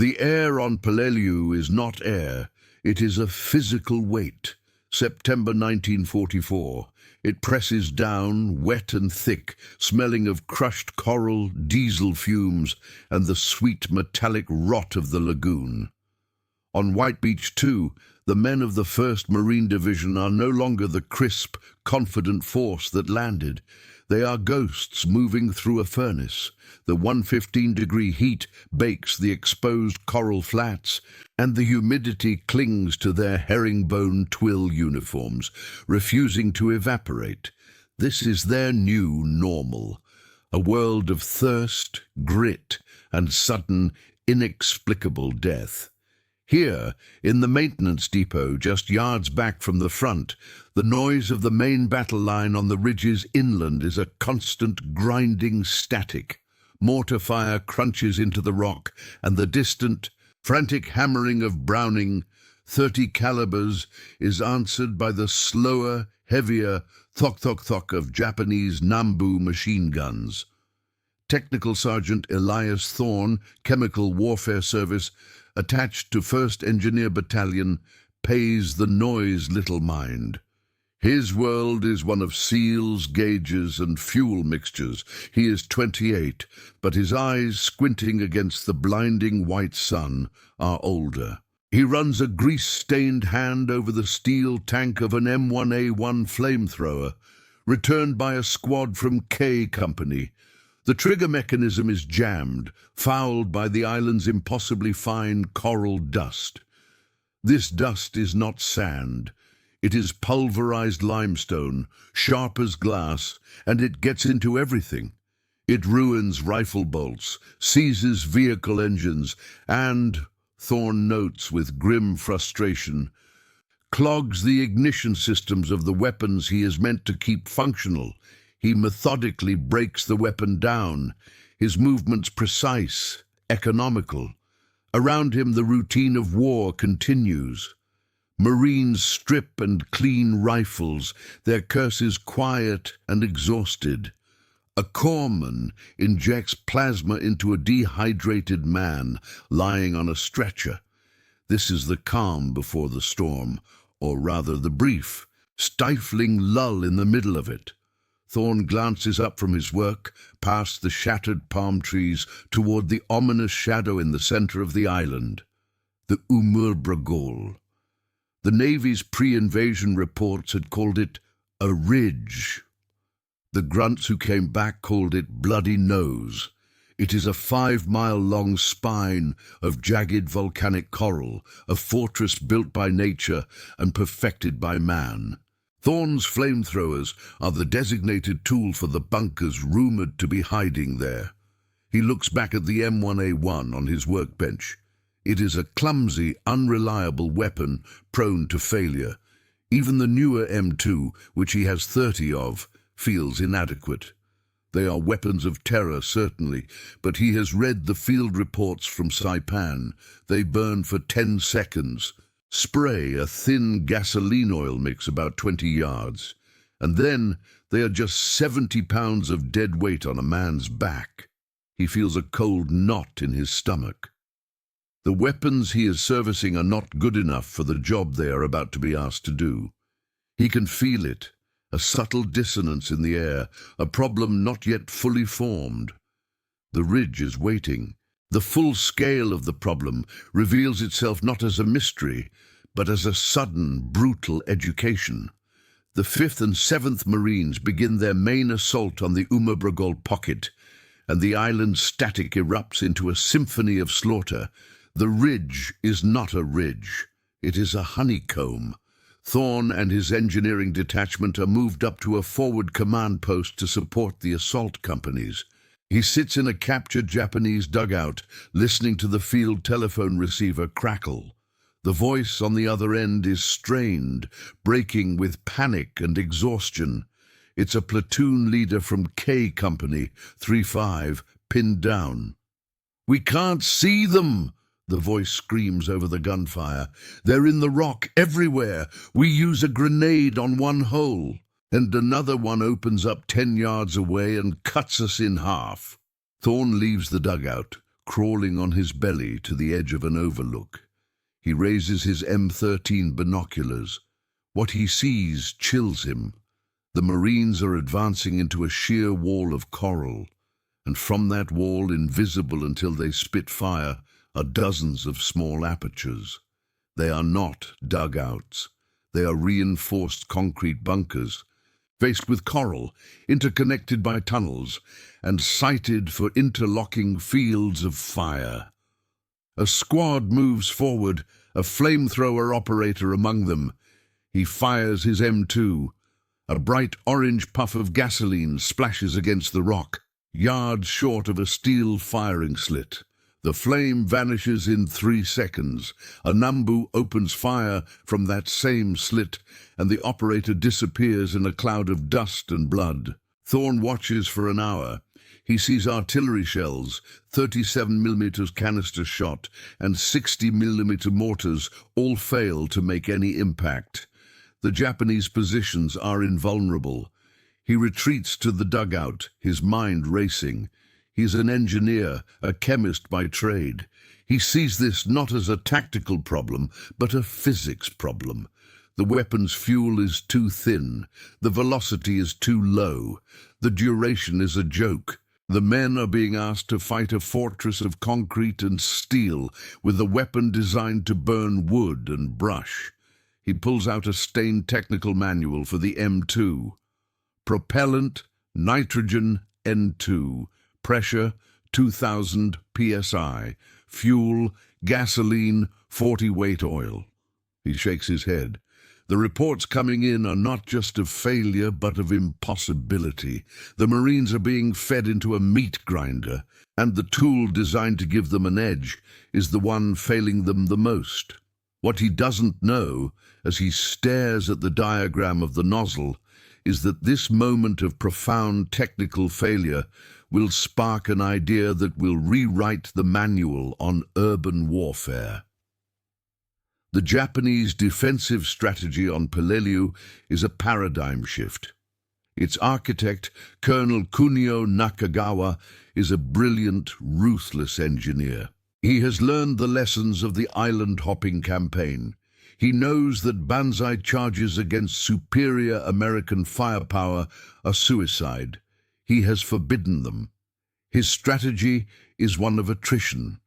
The air on Peleliu is not air, it is a physical weight. September 1944. It presses down, wet and thick, smelling of crushed coral, diesel fumes, and the sweet metallic rot of the lagoon. On White Beach, too, the men of the 1st Marine Division are no longer the crisp, confident force that landed. They are ghosts moving through a furnace. The 115-degree heat bakes the exposed coral flats, and the humidity clings to their herringbone twill uniforms, refusing to evaporate. This is their new normal, a world of thirst, grit, and sudden, inexplicable death. Here, in the maintenance depot, just yards back from the front, the noise of the main battle line on the ridges inland is a constant grinding static. Mortar fire crunches into the rock, and the distant, frantic hammering of Browning .30 calibers is answered by the slower, heavier thok-thok-thok of Japanese Nambu machine guns. Technical Sergeant Elias Thorne, Chemical Warfare Service, attached to 1st Engineer Battalion, pays the noise little mind. His world is one of seals, gauges, and fuel mixtures. He is 28, but his eyes, squinting against the blinding white sun, are older. He runs a grease-stained hand over the steel tank of an M1A1 flamethrower, returned by a squad from K Company. The trigger mechanism is jammed, fouled by the island's impossibly fine coral dust. This dust is not sand. It is pulverized limestone, sharp as glass, and it gets into everything. It ruins rifle bolts, seizes vehicle engines, and, Thorne notes with grim frustration, clogs the ignition systems of the weapons he is meant to keep functional. He methodically breaks the weapon down, his movements precise, economical. Around him the routine of war continues. Marines strip and clean rifles, their curses quiet and exhausted. A corpsman injects plasma into a dehydrated man lying on a stretcher. This is the calm before the storm, or rather the brief, stifling lull in the middle of it. Thorne glances up from his work, past the shattered palm trees, toward the ominous shadow in the center of the island, the Umur-Bragol. The Navy's pre-invasion reports had called it a ridge. The grunts who came back called it Bloody Nose. It is a 5-mile-long spine of jagged volcanic coral, a fortress built by nature and perfected by man. Thorne's flamethrowers are the designated tool for the bunkers rumored to be hiding there. He looks back at the M1A1 on his workbench. It is a clumsy, unreliable weapon prone to failure. Even the newer M2, which he has 30 of, feels inadequate. They are weapons of terror, certainly, but he has read the field reports from Saipan. They burn for 10 seconds. Spray a thin gasoline oil mix about 20 yards. And then they are just 70 pounds of dead weight on a man's back. He feels a cold knot in his stomach. The weapons he is servicing are not good enough for the job they are about to be asked to do. He can feel it, a subtle dissonance in the air, a problem not yet fully formed. The ridge is waiting. The full scale of the problem reveals itself not as a mystery, but as a sudden, brutal education. The 5th and 7th Marines begin their main assault on the Umur-Bragol pocket, and the island's static erupts into a symphony of slaughter. The ridge is not a ridge. It is a honeycomb. Thorne and his engineering detachment are moved up to a forward command post to support the assault companies. He sits in a captured Japanese dugout, listening to the field telephone receiver crackle. The voice on the other end is strained, breaking with panic and exhaustion. It's a platoon leader from K Company, 3-5, pinned down. "We can't see them!" The voice screams over the gunfire. "They're in the rock everywhere. We use a grenade on one hole, and another one opens up 10 yards away and cuts us in half." Thorne leaves the dugout, crawling on his belly to the edge of an overlook. He raises his M13 binoculars. What he sees chills him. The Marines are advancing into a sheer wall of coral, and from that wall, invisible until they spit fire, are dozens of small apertures. They are not dugouts. They are reinforced concrete bunkers, faced with coral, interconnected by tunnels, and sited for interlocking fields of fire. A squad moves forward, a flamethrower operator among them. He fires his M2. A bright orange puff of gasoline splashes against the rock, yards short of a steel firing slit. The flame vanishes in 3 seconds. A Nambu opens fire from that same slit, and the operator disappears in a cloud of dust and blood. Thorne watches for an hour. He sees artillery shells, 37mm canister shot, and 60mm mortars all fail to make any impact. The Japanese positions are invulnerable. He retreats to the dugout, his mind racing. He's an engineer, a chemist by trade. He sees this not as a tactical problem, but a physics problem. The weapon's fuel is too thin. The velocity is too low. The duration is a joke. The men are being asked to fight a fortress of concrete and steel with a weapon designed to burn wood and brush. He pulls out a stained technical manual for the M2. Propellant, nitrogen, N2. Pressure, 2000 psi. Fuel, gasoline, 40 weight oil. He shakes his head. The reports coming in are not just of failure, but of impossibility. The Marines are being fed into a meat grinder, and the tool designed to give them an edge is the one failing them the most. What he doesn't know, as he stares at the diagram of the nozzle, is that this moment of profound technical failure will spark an idea that will rewrite the manual on urban warfare. The Japanese defensive strategy on Peleliu is a paradigm shift. Its architect, Colonel Kunio Nakagawa, is a brilliant, ruthless engineer. He has learned the lessons of the island-hopping campaign. He knows that banzai charges against superior American firepower are suicide. He has forbidden them. His strategy is one of attrition.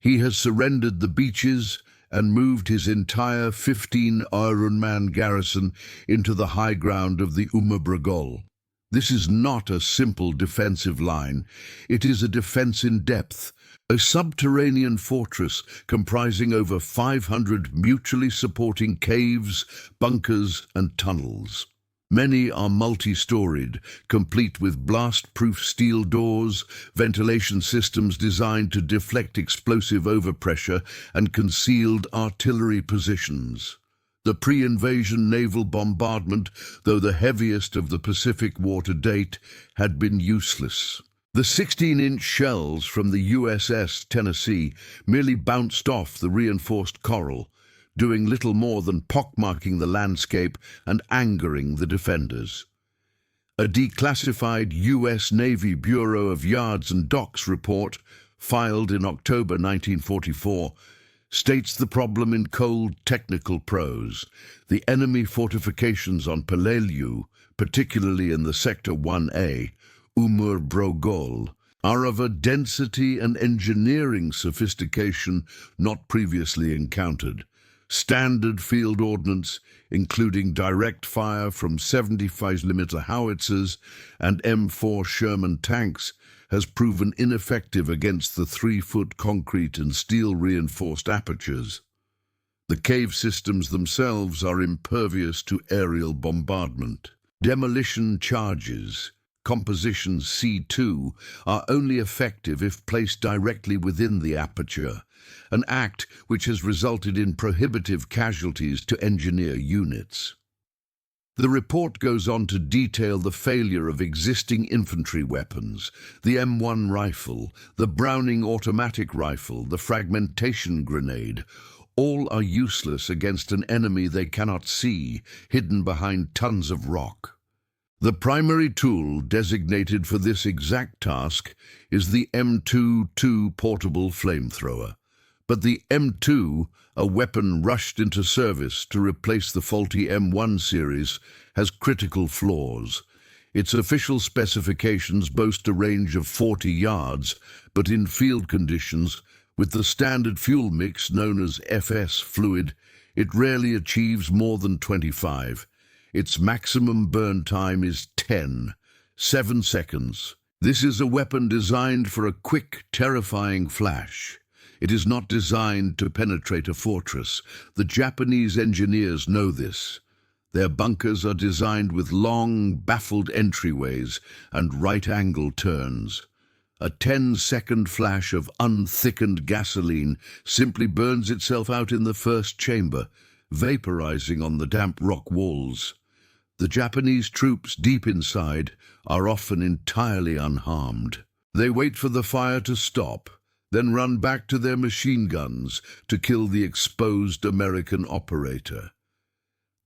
He has surrendered the beaches and moved his entire 15 Ironman garrison into the high ground of the Umabragol. This is not a simple defensive line. It is a defense in depth, a subterranean fortress comprising over 500 mutually supporting caves, bunkers, and tunnels. Many are multi-storied, complete with blast-proof steel doors, ventilation systems designed to deflect explosive overpressure, and concealed artillery positions. The pre-invasion naval bombardment, though the heaviest of the Pacific War to date, had been useless. The 16-inch shells from the USS Tennessee merely bounced off the reinforced coral, doing little more than pockmarking the landscape and angering the defenders. A declassified U.S. Navy Bureau of Yards and Docks report, filed in October 1944, states the problem in cold technical prose. The enemy fortifications on Peleliu, particularly in the Sector 1A, Umur Brogol, are of a density and engineering sophistication not previously encountered. Standard field ordnance, including direct fire from 75mm howitzers and M4 Sherman tanks, has proven ineffective against the 3-foot concrete and steel-reinforced apertures. The cave systems themselves are impervious to aerial bombardment. Demolition charges, composition C2, are only effective if placed directly within the aperture, an act which has resulted in prohibitive casualties to engineer units. The report goes on to detail the failure of existing infantry weapons, the M1 rifle, the Browning automatic rifle, the fragmentation grenade. All are useless against an enemy they cannot see, hidden behind tons of rock. The primary tool designated for this exact task is the M22 portable flamethrower. But the M2, a weapon rushed into service to replace the faulty M1 series, has critical flaws. Its official specifications boast a range of 40 yards, but in field conditions, with the standard fuel mix known as FS fluid, it rarely achieves more than 25. Its maximum burn time is 7 seconds. This is a weapon designed for a quick, terrifying flash. It is not designed to penetrate a fortress. The Japanese engineers know this. Their bunkers are designed with long, baffled entryways and right-angle turns. A 10-second flash of unthickened gasoline simply burns itself out in the first chamber, vaporizing on the damp rock walls. The Japanese troops deep inside are often entirely unharmed. They wait for the fire to stop, then run back to their machine guns to kill the exposed American operator.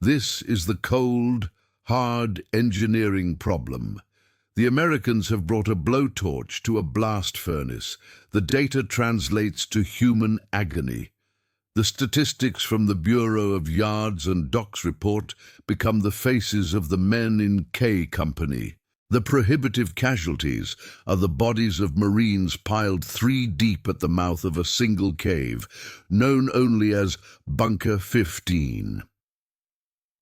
This is the cold, hard engineering problem. The Americans have brought a blowtorch to a blast furnace. The data translates to human agony. The statistics from the Bureau of Yards and Docks report become the faces of the men in K Company. The prohibitive casualties are the bodies of Marines piled 3 deep at the mouth of a single cave, known only as Bunker 15.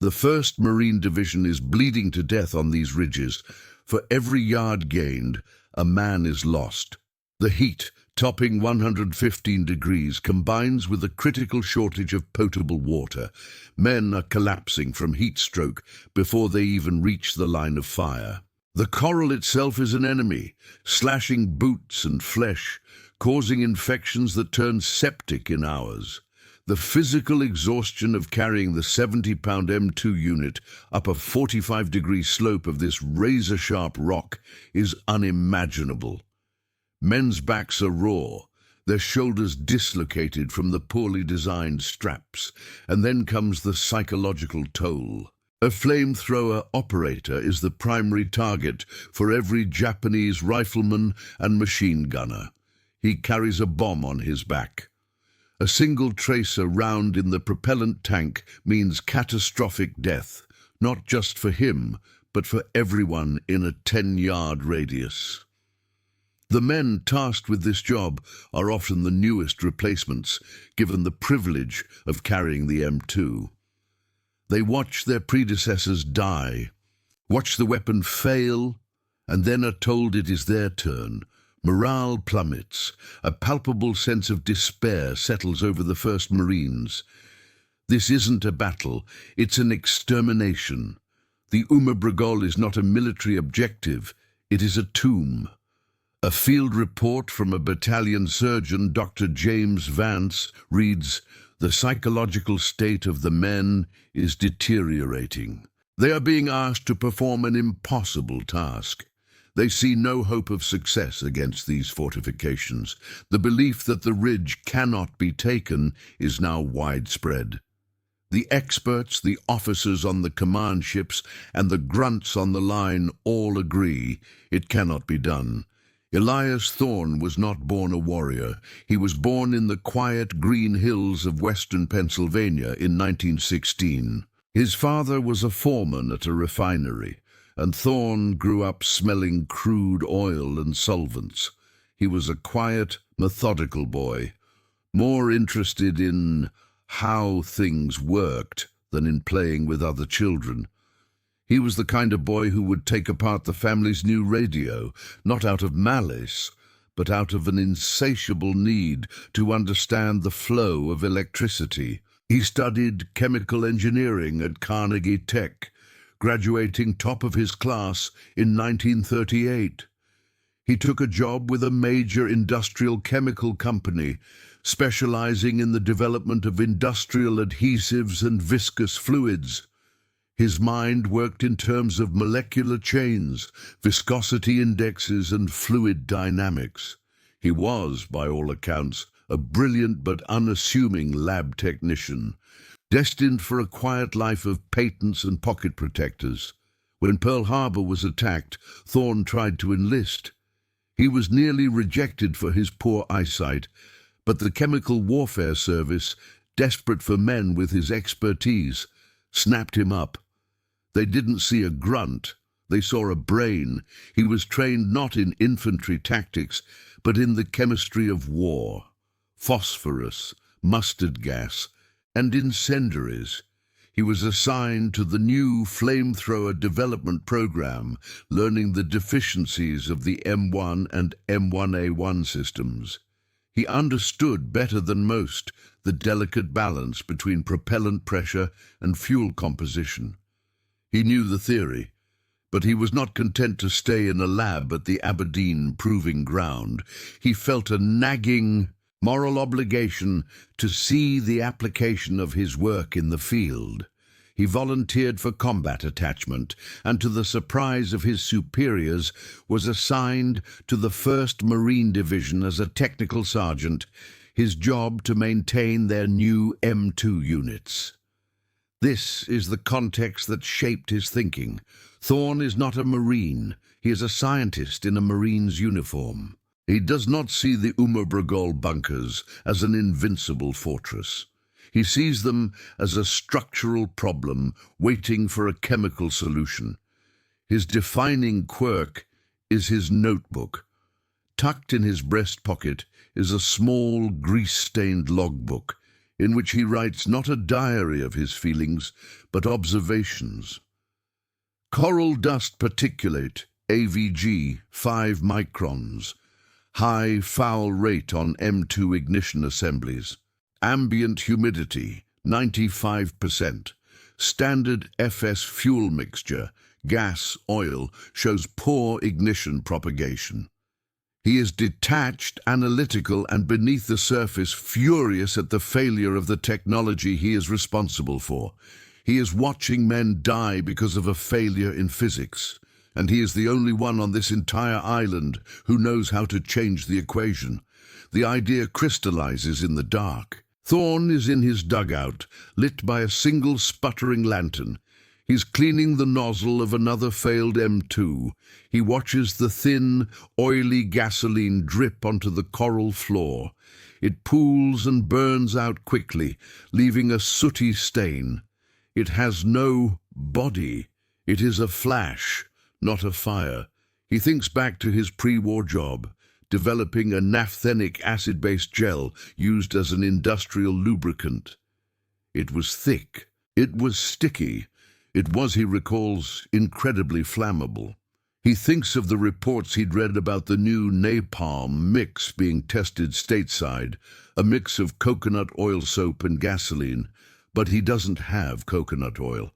The 1st Marine Division is bleeding to death on these ridges. For every yard gained, a man is lost. The heat, topping 115 degrees, combines with a critical shortage of potable water. Men are collapsing from heat stroke before they even reach the line of fire. The coral itself is an enemy, slashing boots and flesh, causing infections that turn septic in hours. The physical exhaustion of carrying the 70-pound M2 unit up a 45-degree slope of this razor-sharp rock is unimaginable. Men's backs are raw, their shoulders dislocated from the poorly designed straps, and then comes the psychological toll. A flamethrower operator is the primary target for every Japanese rifleman and machine gunner. He carries a bomb on his back. A single tracer round in the propellant tank means catastrophic death, not just for him, but for everyone in a 10-yard radius. The men tasked with this job are often the newest replacements, given the privilege of carrying the M2. They watch their predecessors die, watch the weapon fail, and then are told it is their turn. Morale plummets. A palpable sense of despair settles over the 1st Marines. This isn't a battle, it's an extermination. The Umabragol is not a military objective, it is a tomb. A field report from a battalion surgeon, Dr. James Vance, reads, "The psychological state of the men is deteriorating. They are being asked to perform an impossible task. They see no hope of success against these fortifications. The belief that the ridge cannot be taken is now widespread. The experts, the officers on the command ships, and the grunts on the line all agree it cannot be done. Elias Thorne was not born a warrior. He was born in the quiet green hills of western Pennsylvania in 1916. His father was a foreman at a refinery, and Thorne grew up smelling crude oil and solvents. He was a quiet, methodical boy, more interested in how things worked than in playing with other children. He was the kind of boy who would take apart the family's new radio, not out of malice, but out of an insatiable need to understand the flow of electricity. He studied chemical engineering at Carnegie Tech, graduating top of his class in 1938. He took a job with a major industrial chemical company, specializing in the development of industrial adhesives and viscous fluids. His mind worked in terms of molecular chains, viscosity indexes, and fluid dynamics. He was, by all accounts, a brilliant but unassuming lab technician, destined for a quiet life of patents and pocket protectors. When Pearl Harbor was attacked, Thorne tried to enlist. He was nearly rejected for his poor eyesight, but the Chemical Warfare Service, desperate for men with his expertise, snapped him up. They didn't see a grunt. They saw a brain. He was trained not in infantry tactics, but in the chemistry of war. Phosphorus, mustard gas, and incendiaries. He was assigned to the new Flamethrower development program, learning the deficiencies of the M1 and M1A1 systems. He understood better than most the delicate balance between propellant pressure and fuel composition. He knew the theory, but he was not content to stay in a lab at the Aberdeen Proving Ground. He felt a nagging moral obligation to see the application of his work in the field. He volunteered for combat attachment, and to the surprise of his superiors, was assigned to the 1st Marine Division as a technical sergeant, his job to maintain their new M2 units. This is the context that shaped his thinking. Thorne is not a Marine. He is a scientist in a Marine's uniform. He does not see the Umabragol bunkers as an invincible fortress. He sees them as a structural problem waiting for a chemical solution. His defining quirk is his notebook. Tucked in his breast pocket is a small, grease-stained logbook, in which he writes not a diary of his feelings, but observations. Coral dust particulate, AVG, 5 microns. High foul rate on M2 ignition assemblies. Ambient humidity, 95%. Standard FS fuel mixture, gas, oil, shows poor ignition propagation. He is detached, analytical, and beneath the surface furious at the failure of the technology he is responsible for. He is watching men die because of a failure in physics, and he is the only one on this entire island who knows how to change the equation. The idea crystallizes in the dark. Thorne is in his dugout, lit by a single sputtering lantern. He's cleaning the nozzle of another failed M2. He watches the thin, oily gasoline drip onto the coral floor. It pools and burns out quickly, leaving a sooty stain. It has no body. It is a flash, not a fire. He thinks back to his pre-war job, developing a naphthenic acid-based gel used as an industrial lubricant. It was thick. It was sticky. It was, he recalls, incredibly flammable. He thinks of the reports he'd read about the new napalm mix being tested stateside, a mix of coconut oil soap and gasoline, but he doesn't have coconut oil.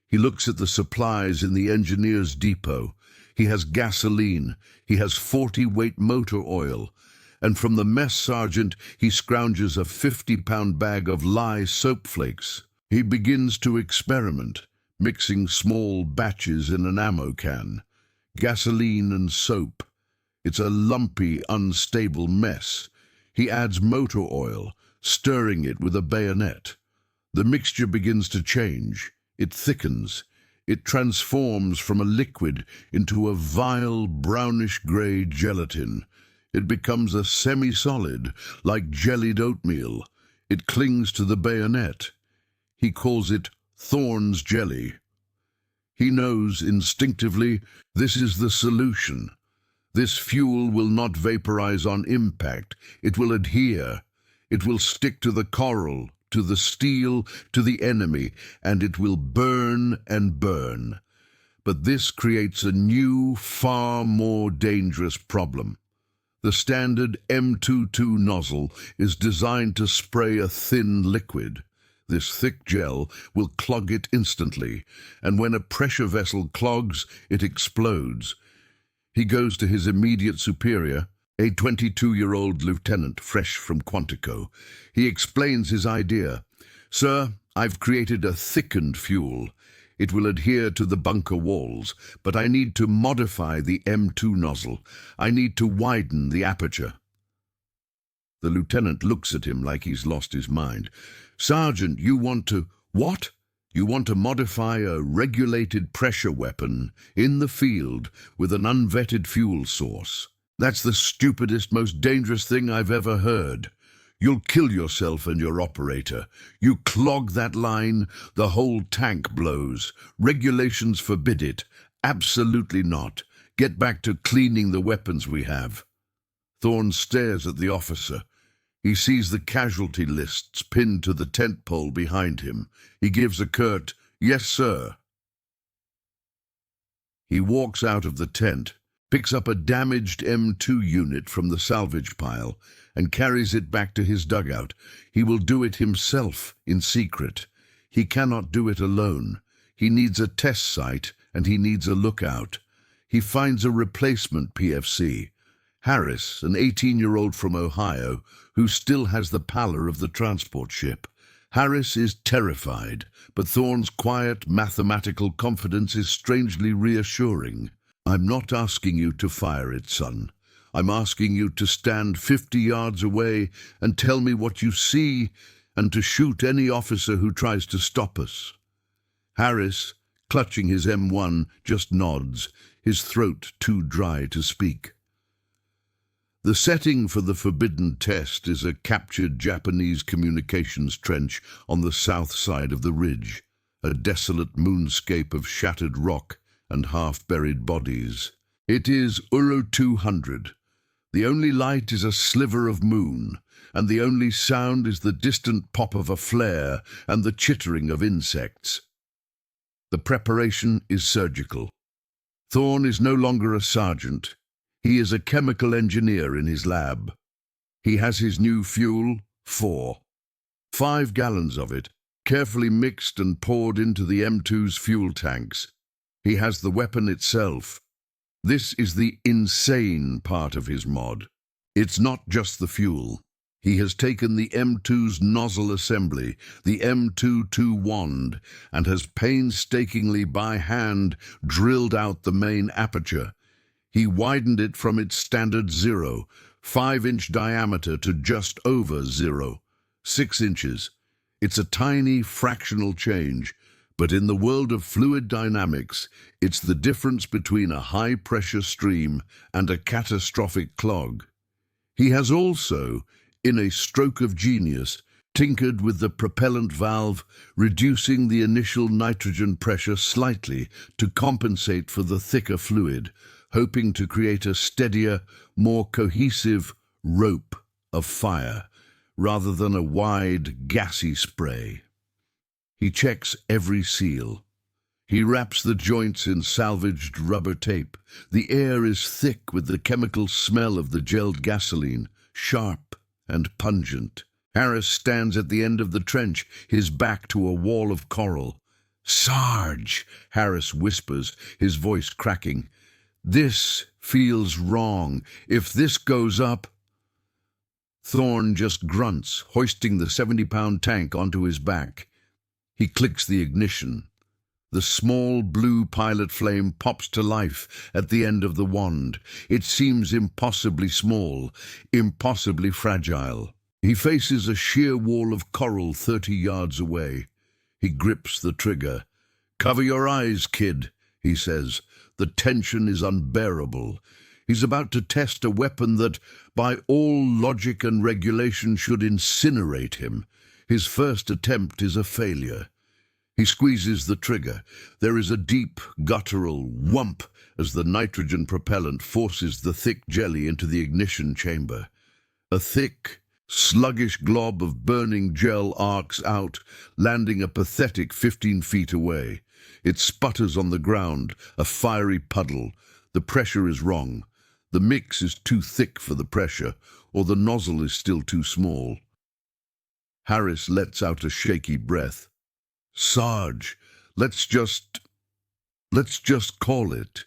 He looks at the supplies in the engineer's depot. He has gasoline. He has 40-weight motor oil. And from the mess sergeant, he scrounges a 50-pound bag of lye soap flakes. He begins to experiment, mixing small batches in an ammo can. Gasoline and soap. It's a lumpy, unstable mess. He adds motor oil, stirring it with a bayonet. The mixture begins to change. It thickens. It transforms from a liquid into a vile, brownish-grey gelatin. It becomes a semi-solid, like jellied oatmeal. It clings to the bayonet. He calls it Thorne's jelly. He knows instinctively this is the solution. This fuel will not vaporize on impact. It will adhere. It will stick to the coral, to the steel, to the enemy, and it will burn and burn. But this creates a new, far more dangerous problem. The standard M22 nozzle is designed to spray a thin liquid. This thick gel will clog it instantly, and when a pressure vessel clogs, it explodes. He goes to his immediate superior, a 22-year-old lieutenant fresh from Quantico. He explains his idea. "Sir, I've created a thickened fuel. It will adhere to the bunker walls, but I need to modify the M2 nozzle. I need to widen the aperture." The lieutenant looks at him like he's lost his mind. "Sergeant, you want to—" "What? You want to modify a regulated pressure weapon in the field with an unvetted fuel source. That's the stupidest, most dangerous thing I've ever heard. You'll kill yourself and your operator. You clog that line, the whole tank blows. Regulations forbid it. Absolutely not. Get back to cleaning the weapons we have. Thorne stares at the officer. He sees the casualty lists pinned to the tent pole behind him. He gives a curt, "Yes, sir." He walks out of the tent, picks up a damaged M2 unit from the salvage pile, and carries it back to his dugout. He will do it himself, in secret. He cannot do it alone. He needs a test site, and he needs a lookout. He finds a replacement PFC. Harris, an 18-year-old from Ohio, who still has the pallor of the transport ship. Harris is terrified, but Thorne's quiet, mathematical confidence is strangely reassuring. "I'm not asking you to fire it, son. I'm asking you to stand 50 yards away and tell me what you see, and to shoot any officer who tries to stop us." Harris, clutching his M1, just nods, his throat too dry to speak. The setting for the forbidden test is a captured Japanese communications trench on the south side of the ridge, a desolate moonscape of shattered rock and half-buried bodies. It is Uro 200. The only light is a sliver of moon, and the only sound is the distant pop of a flare and the chittering of insects. The preparation is surgical. Thorne is no longer a sergeant. He is a chemical engineer in his lab. He has his new fuel, 5 gallons of it, carefully mixed and poured into the M2's fuel tanks. He has the weapon itself. This is the insane part of his mod. It's not just the fuel. He has taken the M2's nozzle assembly, the M22 wand, and has painstakingly by hand drilled out the main aperture. He widened it from its standard 0, 5-inch diameter to just over 0, 6 inches. It's a tiny fractional change, but in the world of fluid dynamics, it's the difference between a high-pressure stream and a catastrophic clog. He has also, in a stroke of genius, tinkered with the propellant valve, reducing the initial nitrogen pressure slightly to compensate for the thicker fluid, hoping to create a steadier, more cohesive rope of fire, rather than a wide, gassy spray. He checks every seal. He wraps the joints in salvaged rubber tape. The air is thick with the chemical smell of the gelled gasoline, sharp and pungent. Harris stands at the end of the trench, his back to a wall of coral. "Sarge," Harris whispers, his voice cracking. "This feels wrong. If this goes up—" Thorne just grunts, hoisting the 70-pound tank onto his back. He clicks the ignition. The small blue pilot flame pops to life at the end of the wand. It seems impossibly small, impossibly fragile. He faces a sheer wall of coral 30 yards away. He grips the trigger. "Cover your eyes, kid," he says. The tension is unbearable. He's about to test a weapon that, by all logic and regulation, should incinerate him. His first attempt is a failure. He squeezes the trigger. There is a deep, guttural whump as the nitrogen propellant forces the thick jelly into the ignition chamber. A thick, sluggish glob of burning gel arcs out, landing a pathetic 15 feet away. It sputters on the ground, a fiery puddle. The pressure is wrong. The mix is too thick for the pressure, or the nozzle is still too small. Harris lets out a shaky breath. "Sarge, let's just call it."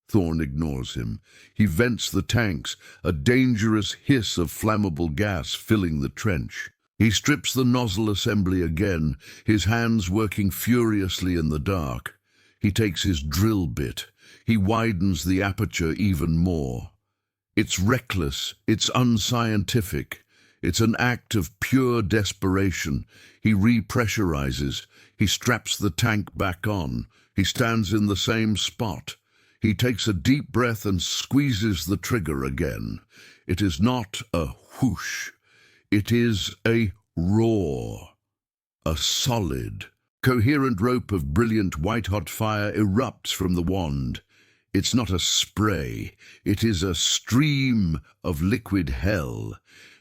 Thorne ignores him. He vents the tanks, a dangerous hiss of flammable gas filling the trench. He strips the nozzle assembly again, his hands working furiously in the dark. He takes his drill bit. He widens the aperture even more. It's reckless, it's unscientific. It's an act of pure desperation. He repressurizes. He straps the tank back on. He stands in the same spot. He takes a deep breath and squeezes the trigger again. It is not a whoosh. It is a roar. A solid, coherent rope of brilliant white-hot fire erupts from the wand. It's not a spray. It is a stream of liquid hell.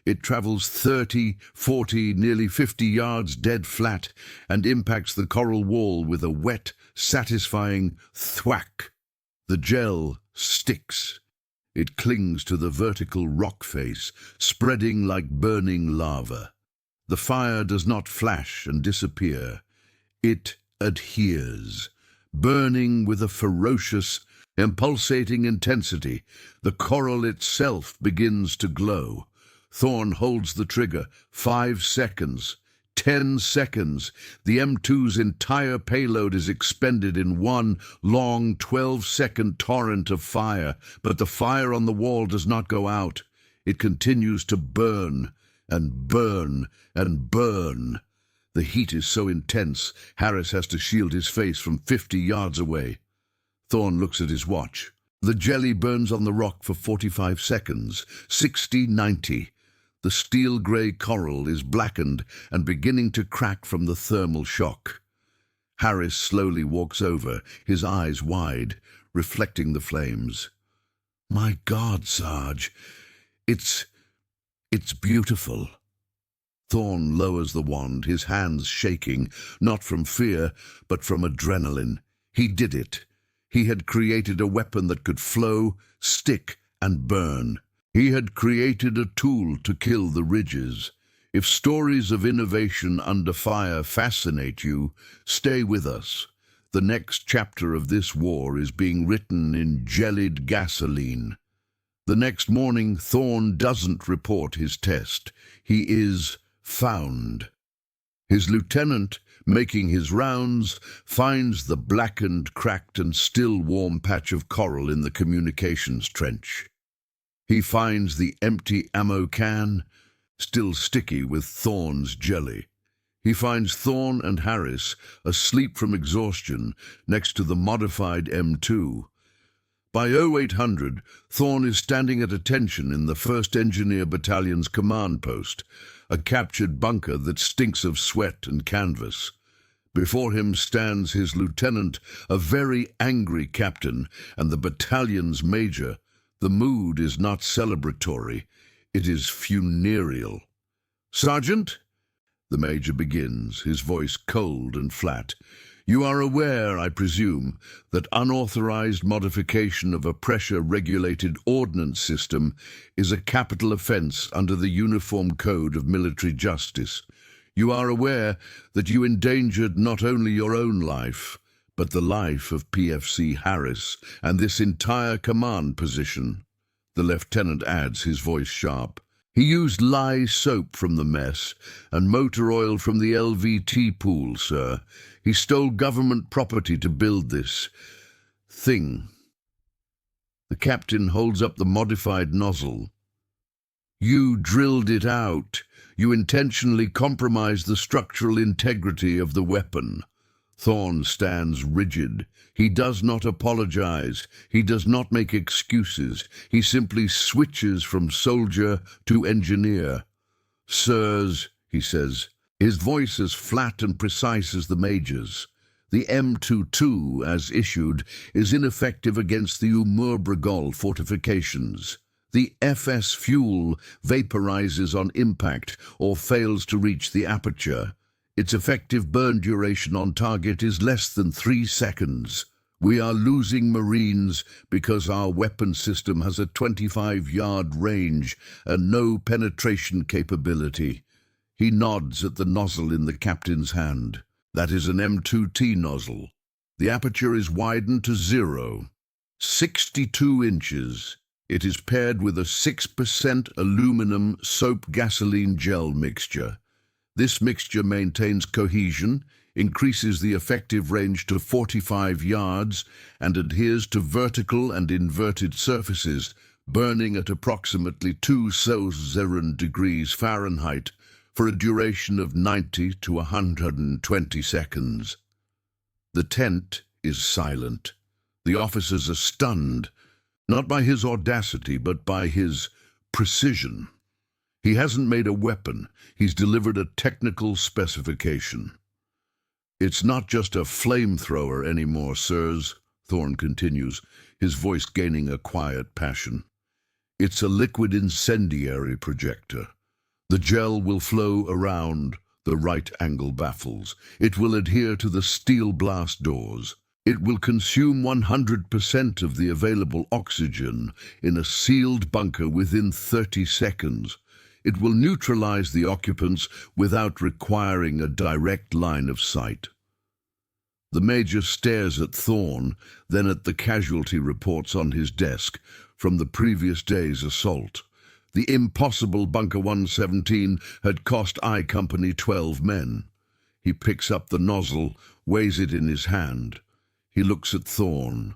It travels 30, 40, nearly 50 yards dead flat and impacts the coral wall with a wet, satisfying thwack. The gel sticks. It clings to the vertical rock face, spreading like burning lava. The fire does not flash and disappear. It adheres, burning with a ferocious, impulsating intensity. The coral itself begins to glow. Thorn holds the trigger. 5 seconds. 10 seconds. The M2's entire payload is expended in one long 12-second torrent of fire, but the fire on the wall does not go out. It continues to burn and burn and burn. The heat is so intense, Harris has to shield his face from 50 yards away. Thorn looks at his watch. The jelly burns on the rock for 45 seconds. 60, 90. The steel-grey coral is blackened and beginning to crack from the thermal shock. Harris slowly walks over, his eyes wide, reflecting the flames. "My God, Sarge, it's beautiful." Thorn lowers the wand, his hands shaking, not from fear, but from adrenaline. He did it. He had created a weapon that could flow, stick, and burn. He had created a tool to kill the ridges. If stories of innovation under fire fascinate you, stay with us. The next chapter of this war is being written in jellied gasoline. The next morning, Thorn doesn't report his test. He is found. His lieutenant, making his rounds, finds the blackened, cracked, and still warm patch of coral in the communications trench. He finds the empty ammo can, still sticky with Thorn's jelly. He finds Thorn and Harris asleep from exhaustion next to the modified M2. By 0800, Thorn is standing at attention in the 1st Engineer Battalion's command post, a captured bunker that stinks of sweat and canvas. Before him stands his lieutenant, a very angry captain, and the battalion's major. The mood is not celebratory, it is funereal. "Sergeant?" The major begins, his voice cold and flat. "You are aware, I presume, that unauthorized modification of a pressure-regulated ordnance system is a capital offense under the Uniform Code of Military Justice. You are aware that you endangered not only your own life, but the life of PFC Harris and this entire command position." The lieutenant adds, his voice sharp. "He used lye soap from the mess and motor oil from the LVT pool, sir. He stole government property to build this thing." The captain holds up the modified nozzle. "You drilled it out. You intentionally compromised the structural integrity of the weapon." Thorn stands rigid. He does not apologize. He does not make excuses. He simply switches from soldier to engineer. "Sirs," he says, his voice as flat and precise as the major's. "The M22, as issued, is ineffective against the Umur-Brigol fortifications. The FS fuel vaporizes on impact or fails to reach the aperture. Its effective burn duration on target is less than 3 seconds. We are losing Marines because our weapon system has a 25-yard range and no penetration capability." He nods at the nozzle in the captain's hand. That is an M2T nozzle. The aperture is widened to 0. 62 inches. It is paired with a 6% aluminum soap gasoline gel mixture. This mixture maintains cohesion, increases the effective range to 45 yards, and adheres to vertical and inverted surfaces, burning at approximately 2,000 degrees Fahrenheit for a duration of 90 to 120 seconds. The tent is silent. The officers are stunned, not by his audacity, but by his precision. He hasn't made a weapon, he's delivered a technical specification. "It's not just a flamethrower anymore, sirs," Thorne continues, his voice gaining a quiet passion. "It's a liquid incendiary projector. The gel will flow around the right-angle baffles. It will adhere to the steel blast doors. It will consume 100% of the available oxygen in a sealed bunker within 30 seconds. It will neutralize the occupants without requiring a direct line of sight." The Major stares at Thorne, then at the casualty reports on his desk from the previous day's assault. The impossible Bunker 117 had cost I Company 12 men. He picks up the nozzle, weighs it in his hand. He looks at Thorne.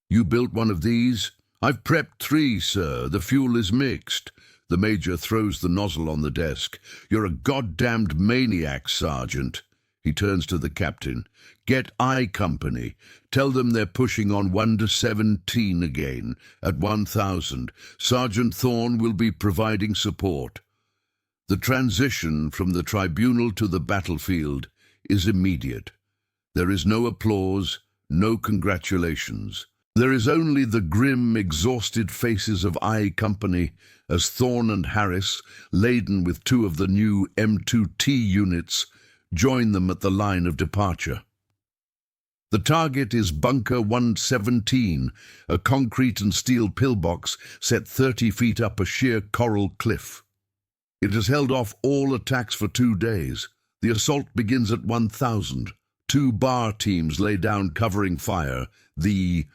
"You built one of these?" "I've prepped 3, sir. The fuel is mixed." The Major throws the nozzle on the desk. "You're a goddamned maniac, Sergeant." He turns to the captain. "Get I Company. Tell them they're pushing on 1 to 17 again, at 1,000. Sergeant Thorne will be providing support." The transition from the tribunal to the battlefield is immediate. There is no applause, no congratulations. There is only the grim, exhausted faces of I Company as Thorne and Harris, laden with 2 of the new M2T units, join them at the line of departure. The target is Bunker 117, a concrete and steel pillbox set 30 feet up a sheer coral cliff. It has held off all attacks for 2 days. The assault begins at 1,000. 2 bar teams lay down covering fire, the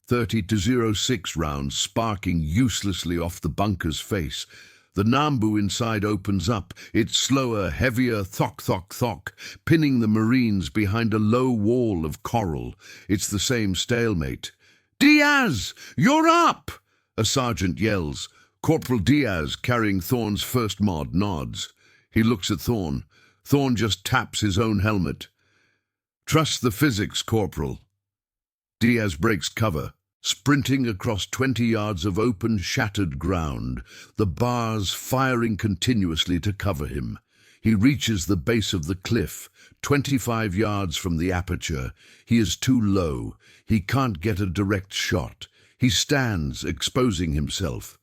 30-06 rounds sparking uselessly off the bunker's face. The Nambu inside opens up, its slower, heavier thock-thock-thock, pinning the Marines behind a low wall of coral. It's the same stalemate. "Diaz, you're up!" a sergeant yells. Corporal Diaz, carrying Thorne's first mod, nods. He looks at Thorne. Thorne just taps his own helmet. "Trust the physics, Corporal." Diaz breaks cover, sprinting across 20 yards of open, shattered ground, the bars firing continuously to cover him. He reaches the base of the cliff, 25 yards from the aperture. He is too low. He can't get a direct shot. He stands, exposing himself.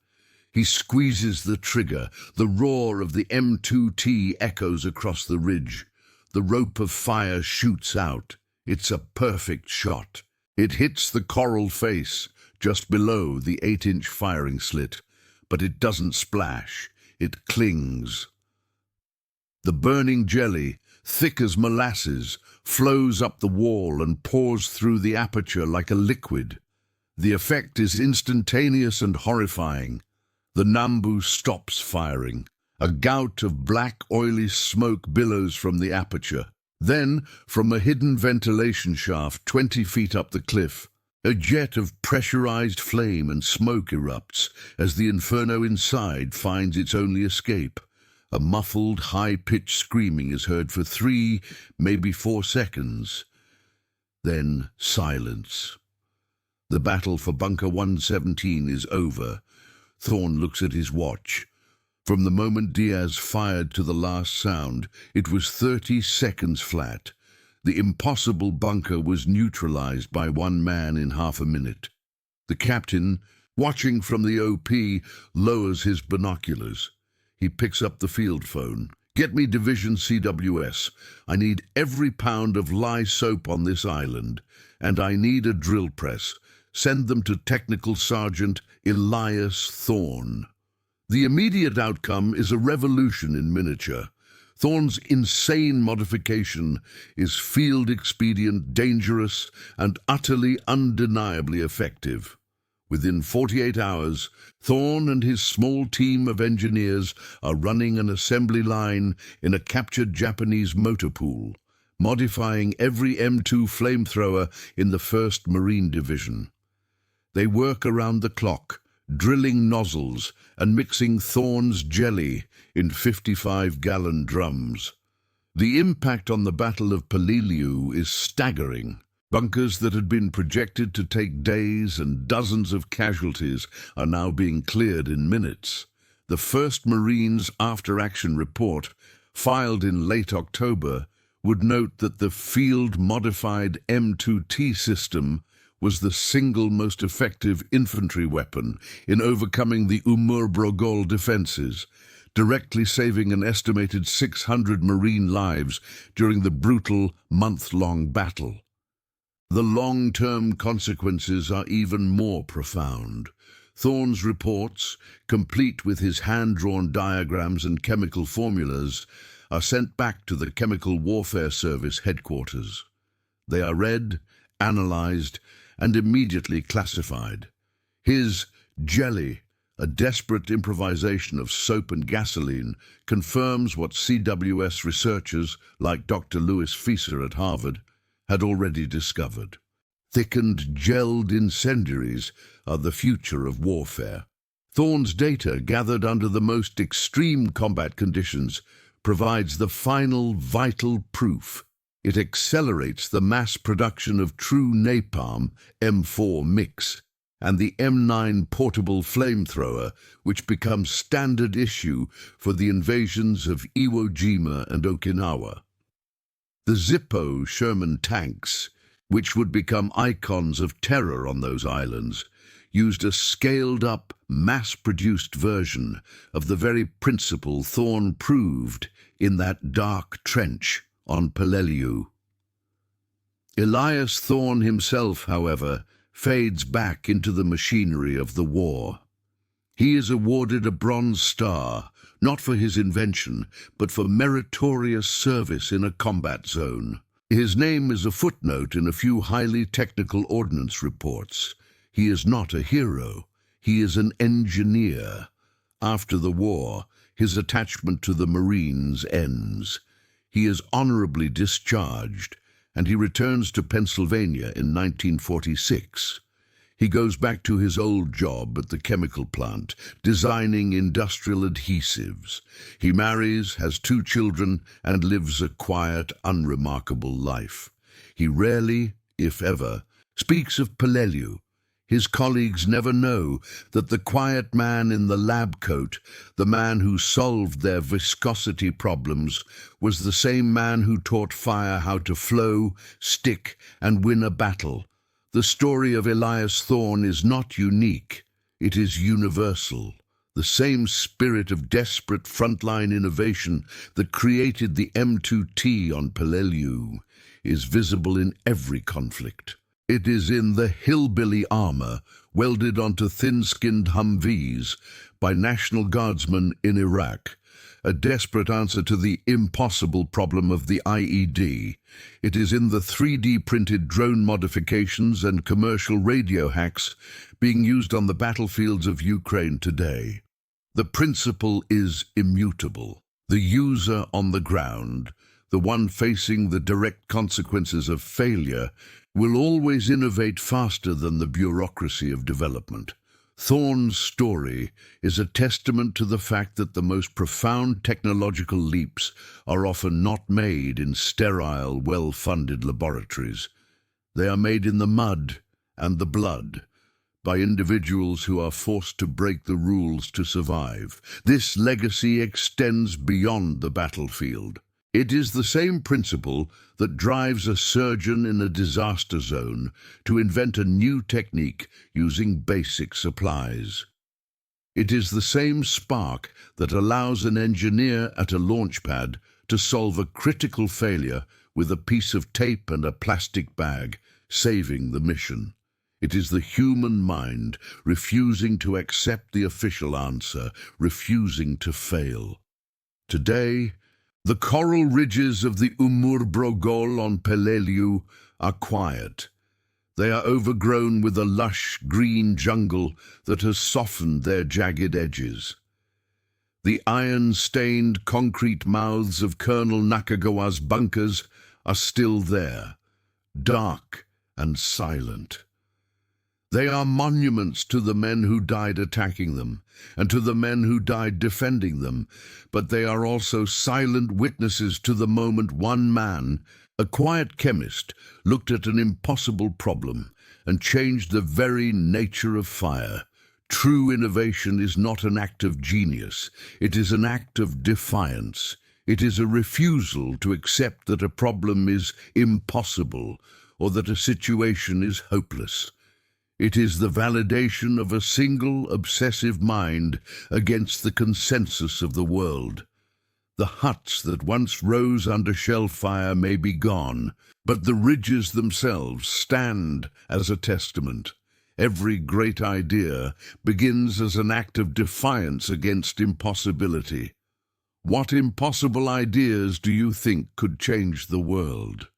He squeezes the trigger. The roar of the M2T echoes across the ridge. The rope of fire shoots out. It's a perfect shot. It hits the coral face, just below the 8-inch firing slit, but it doesn't splash. It clings. The burning jelly, thick as molasses, flows up the wall and pours through the aperture like a liquid. The effect is instantaneous and horrifying. The Nambu stops firing. A gout of black, oily smoke billows from the aperture. Then, from a hidden ventilation shaft 20 feet up the cliff, a jet of pressurized flame and smoke erupts as the inferno inside finds its only escape. A muffled, high-pitched screaming is heard for 3, maybe 4 seconds. Then silence. The battle for Bunker 117 is over. Thorne looks at his watch. From the moment Diaz fired to the last sound, it was 30 seconds flat. The impossible bunker was neutralized by 1 man in half a minute. The captain, watching from the OP, lowers his binoculars. He picks up the field phone. "Get me Division CWS. I need every pound of lye soap on this island, and I need a drill press. Send them to Technical Sergeant Elias Thorne." The immediate outcome is a revolution in miniature. Thorne's insane modification is field expedient, dangerous, and utterly undeniably effective. Within 48 hours, Thorne and his small team of engineers are running an assembly line in a captured Japanese motor pool, modifying every M2 flamethrower in the 1st Marine Division. They work around the clock, drilling nozzles and mixing Thorn's jelly in 55-gallon drums. The impact on the Battle of Peleliu is staggering. Bunkers that had been projected to take days and dozens of casualties are now being cleared in minutes. The first Marines after-action report, filed in late October, would note that the field-modified M2T system was the single most effective infantry weapon in overcoming the Umur-Brogol defenses, directly saving an estimated 600 Marine lives during the brutal month-long battle. The long-term consequences are even more profound. Thorn's reports, complete with his hand-drawn diagrams and chemical formulas, are sent back to the Chemical Warfare Service headquarters. They are read, analyzed, and immediately classified. His jelly, a desperate improvisation of soap and gasoline, confirms what CWS researchers, like Dr. Louis Fieser at Harvard, had already discovered. Thickened, gelled incendiaries are the future of warfare. Thorn's data, gathered under the most extreme combat conditions, provides the final vital proof. It accelerates the mass production of true napalm M4 mix and the M9 portable flamethrower, which becomes standard issue for the invasions of Iwo Jima and Okinawa. The Zippo Sherman tanks, which would become icons of terror on those islands, used a scaled-up, mass-produced version of the very principle Thorn proved in that dark trench on Peleliu. Elias Thorn himself, however, fades back into the machinery of the war. He is awarded a Bronze Star, not for his invention, but for meritorious service in a combat zone. His name is a footnote in a few highly technical ordnance reports. He is not a hero. He is an engineer. After the war, his attachment to the Marines ends. He is honorably discharged, and he returns to Pennsylvania in 1946. He goes back to his old job at the chemical plant, designing industrial adhesives. He marries, has 2 children, and lives a quiet, unremarkable life. He rarely, if ever, speaks of Peleliu. His colleagues never know that the quiet man in the lab coat, the man who solved their viscosity problems, was the same man who taught fire how to flow, stick, and win a battle. The story of Elias Thorn is not unique, it is universal. The same spirit of desperate frontline innovation that created the M2T on Peleliu is visible in every conflict. It is in the hillbilly armor welded onto thin-skinned Humvees by National Guardsmen in Iraq, a desperate answer to the impossible problem of the IED. It is in the 3D-printed drone modifications and commercial radio hacks being used on the battlefields of Ukraine today. The principle is immutable. The user on the ground, the one facing the direct consequences of failure, will always innovate faster than the bureaucracy of development. Thorn's story is a testament to the fact that the most profound technological leaps are often not made in sterile, well-funded laboratories. They are made in the mud and the blood, by individuals who are forced to break the rules to survive. This legacy extends beyond the battlefield. It is the same principle that drives a surgeon in a disaster zone to invent a new technique using basic supplies. It is the same spark that allows an engineer at a launch pad to solve a critical failure with a piece of tape and a plastic bag, saving the mission. It is the human mind refusing to accept the official answer, refusing to fail. Today, the coral ridges of the Umur-Brogol on Peleliu are quiet. They are overgrown with a lush green jungle that has softened their jagged edges. The iron-stained concrete mouths of Colonel Nakagawa's bunkers are still there, dark and silent. They are monuments to the men who died attacking them, and to the men who died defending them, but they are also silent witnesses to the moment one man, a quiet chemist, looked at an impossible problem and changed the very nature of fire. True innovation is not an act of genius, it is an act of defiance. It is a refusal to accept that a problem is impossible or that a situation is hopeless. It is the validation of a single obsessive mind against the consensus of the world. The huts that once rose under shell fire may be gone, but the ridges themselves stand as a testament. Every great idea begins as an act of defiance against impossibility. What impossible ideas do you think could change the world?